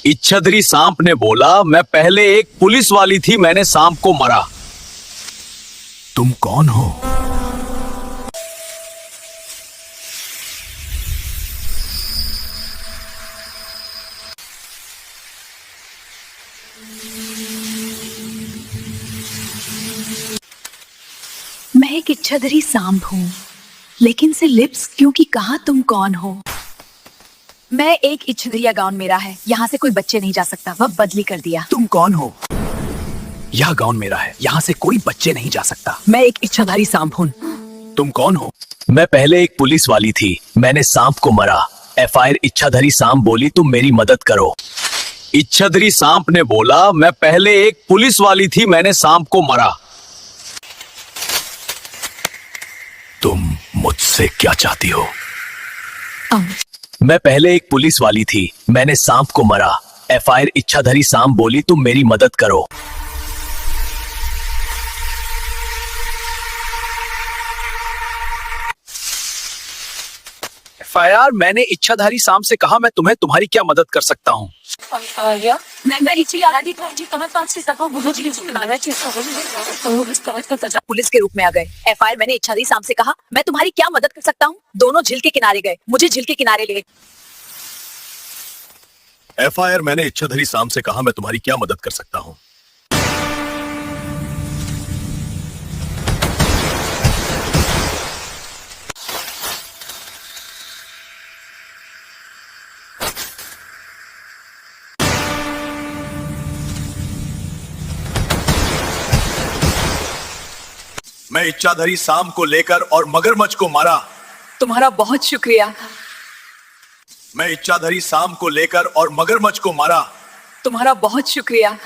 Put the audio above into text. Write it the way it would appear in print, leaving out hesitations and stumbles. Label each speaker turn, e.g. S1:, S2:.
S1: इच्छाधारी सांप ने बोला, मैं पहले एक पुलिस वाली थी, मैंने सांप को मरा। तुम कौन हो?
S2: मैं एक इच्छाधारी सांप हूँ, लेकिन से लिप्स क्योंकि कहा तुम कौन हो? मैं एक इच्छाधारी गाउन मेरा है, यहाँ से कोई बच्चे नहीं जा सकता, वह बदली कर दिया।
S1: तुम कौन हो? यह गाउन मेरा है, यहाँ से कोई बच्चे नहीं जा सकता।
S2: मैं एक इच्छाधारी सांप हूँ।
S1: तुम कौन हो? मैं पहले एक पुलिस वाली थी, मैंने सांप को मरा। एफआईआर इच्छाधारी सांप बोली, तुम मेरी मदद करो। इच्छाधारी सांप ने बोला, मैं पहले एक पुलिस वाली थी, मैंने सांप को मरा। तुम मुझसे क्या चाहती हो? मैं पहले एक पुलिस वाली थी, मैंने सांप को मरा। एफआईआर इच्छाधारी सांप बोली, तुम मेरी मदद करो। एफआईआर मैंने इच्छाधारी सांप से कहा, मैं तुम्हें तुम्हारी क्या मदद कर सकता हूँ?
S2: पुलिस के रूप में आ गए। एफआईआर मैंने इच्छाधारी सांप से कहा, मैं तुम्हारी क्या मदद कर सकता हूँ? दोनों झील के किनारे गए, मुझे झील के किनारे ले।
S1: एफआईआर मैंने इच्छाधारी सांप से कहा, मैं तुम्हारी क्या मदद कर सकता हूँ? मैं इच्छाधारी सांप को लेकर और मगरमच्छ को मारा।
S2: तुम्हारा बहुत शुक्रिया।
S1: मैं इच्छाधारी सांप को लेकर और मगरमच्छ को मारा।
S2: तुम्हारा बहुत शुक्रिया।